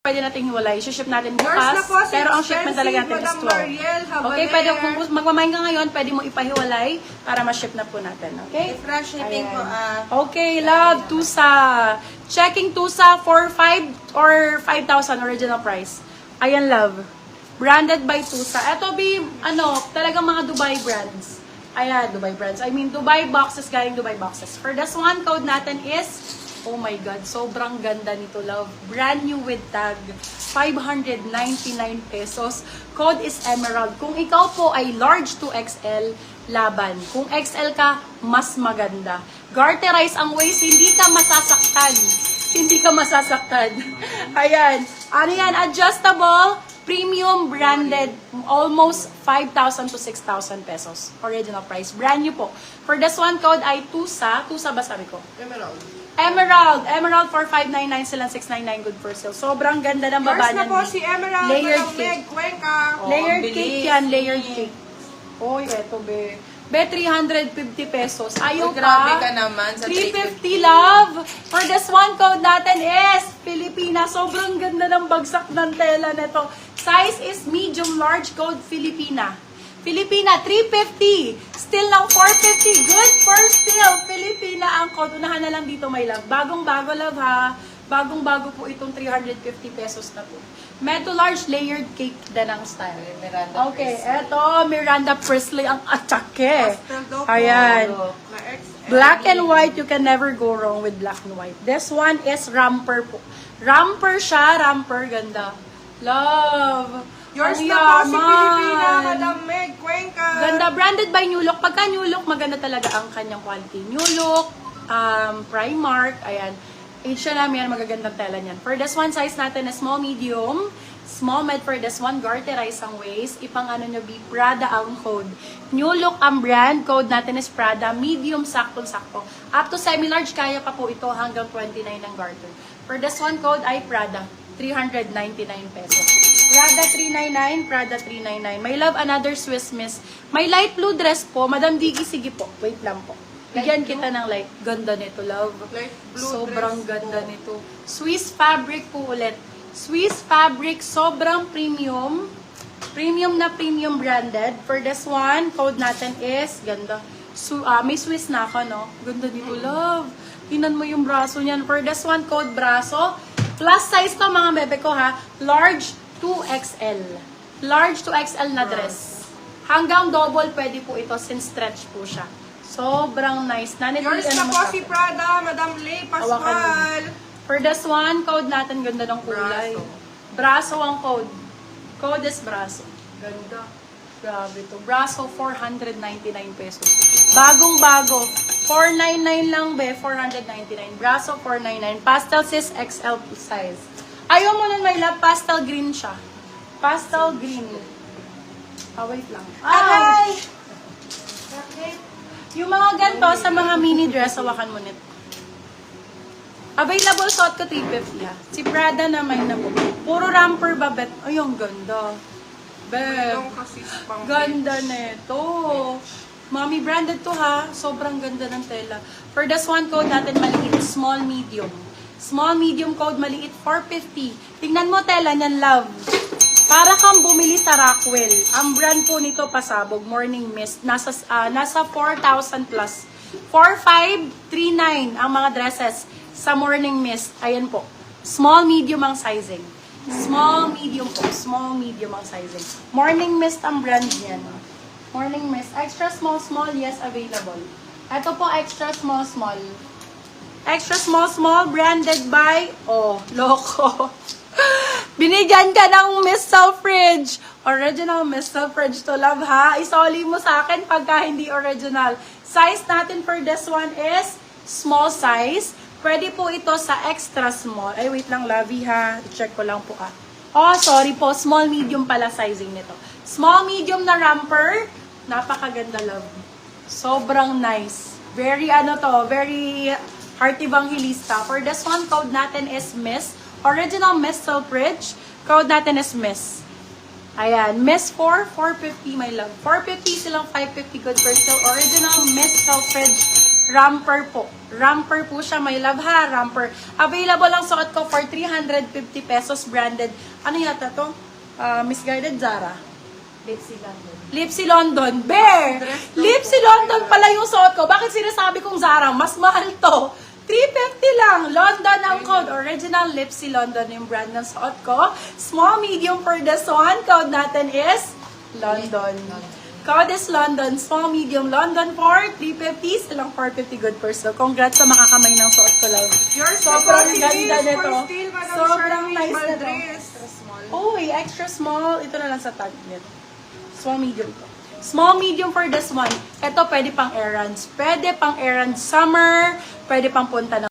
pwede natin hiwalay. Ship natin Yours na bukas, po, pero ang shipment talaga natin is 12. Okay, pwede kung magmamain ka ngayon, pwede mo ipahiwalay para ma-ship na po natin. Okay? Fresh shipping po. Okay, love, Tusa. Checking Tusa for 5 or 5,000 original price. Ayan, love. Branded by Tusa. Ito be, talagang mga Dubai brands. Ayan, Dubai brands. I mean, Dubai boxes, galing Dubai boxes. For this one, code natin is, oh my God, sobrang ganda nito, love. Brand new with tag. 599 pesos. Code is Emerald. Kung ikaw po ay large to XL, laban. Kung XL ka, mas maganda. Garterize ang waist, hindi ka masasaktan. Hindi ka masasaktan. Ayan. Ano yan? Adjustable, premium, branded, almost 5,000 to 6,000 pesos. Original price. Brand new po. For this one, code ay TUSA. TUSA ba sabi ko? Emerald for 599 silang 699 good for sale. Sobrang ganda ng baba Yours na niyan. po si Emerald. Layered Meg Cuenca. Layered cake yan, layered cake. Oy, eto be. Be, 350 pesos. Ayaw ka? Grabe ka naman sa 350, love. For this one, code natin is Filipina. Sobrang ganda ng bagsak ng tela nito. Size is medium large, code Filipina. Filipina, 350. Still lang 450. Good for still. Filipina ang code. Unahan na lang dito, my love. Bagong-bago, love, ha. Bagong-bago po itong 350 pesos na po. Meto large layered cake din ang style. Okay, eto, Miranda Priestley ang atake. Ayan. Black and white, you can never go wrong with black and white. This one is Ramper po. Ramper siya, Ramper, ganda. Love. Yours Ang na po si yaman. Filipina, Madam Meg Cuenca. Ganda, branded by New Look. Pagka New Look, maganda talaga ang kanyang quality. New Look, Primark, ayan. H&M yan, magagandang tela niyan. For this one, size natin is small, medium. Small med for this one, garterize ang waist. Ipang nyo, be Prada ang code. New Look ang brand, code natin is Prada. Medium, saktong-sakto. Up to semi-large, kaya pa po ito hanggang 29 ang garter. For this one, code ay Prada. 399 pesos. Prada 399, Prada 399. My love, another Swiss Miss. May light blue dress po. Madam Diggy, sige po. Wait lang po. Bigyan kita ng light. Ganda nito, love. Light blue Sobrang dress ganda nito. Swiss fabric po ulit. Swiss fabric, sobrang premium. Premium na premium branded. For this one, code natin is, ganda. May Swiss na ako, no? Ganda nito, love. Tingnan mo yung braso niyan. For this one, code braso. Plus size to, mga bebe ko, ha. Large to XL. Large to XL na dress. Hanggang double pwede po ito since stretch po siya. Sobrang nice. Yours na po si Prada, Madam Lay Pascual. For this one, code natin, ganda ng kulay. Braso ang code. Code is braso. Ganda. Grabe to. Braso, 499 pesos. Bagong-bago. 499 lang, be. 499. Braso, 499. Pastel sis XL size. Ayaw mo nun, my love. Pastel green siya. Pastel green. Wait lang. Aray! Yung mga ganito sa mga mini dress, hawakan mo nito. Available suot ko 350 ha. Si Prada naman na po. Puro Ramper babet. Ay, ang ganda. Beb. Ganda nito. Mommy branded to ha. Sobrang ganda ng tela. For this one code natin maliit, small, medium. Small, medium code, maliit, 450. Tingnan mo tela niyan, love. Para kang bumili sa Rockwell. Ang brand po nito, Pasabog, Morning Mist. Nasa 4,000 plus. 4,539 ang mga dresses sa Morning Mist. Ayan po. Small, medium ang sizing. Small, medium po. Small, medium ang sizing. Morning Mist ang brand niyan. Morning Mist. Extra small, small, yes, available. Ito po, extra small, small. Extra small, small, branded by, loko. Binigyan ka ng Miss Selfridge. Original Miss Selfridge to, love, ha. Isoli mo sa akin pagka hindi original. Size natin for this one is small size. Pwede po ito sa extra small. Ay, wait lang, lovey, ha. I-check ko lang po, sorry po. Small, medium pala sizing nito. Small, medium na Ramper. Napakaganda, love. Sobrang nice. Very, very heart evangelista. For this one, code natin is Miss. Original Miss Selfridge. Code natin is Miss. Ayan. Miss 450, my love. 450 silang 550 good for still. Original Miss Selfridge Romper po. Romper po siya, my love ha, romper. Available lang suot ko for 350 pesos branded. Ano yata to? Misguided Zara. Lipsy London. Bear! Lipsy London pala yung suot ko. Bakit sinasabi kong Zara? Mas mahal to. 350 lang. London ang code. Original Lipsy London yung brand ng suot ko. Small, medium for this one. Code natin is London. Code is London. Small, medium, London for 350. Silang 450 good for so. Congrats sa makakamay ng suot ko lang. Sobrang ganda nito. Sobrang nice na to. Uy, extra small. Ito na lang sa tag nito. Small, medium to. Small, medium for this one. Ito, pwede pang errands. Pwede pang errands summer. Pwede pang punta ng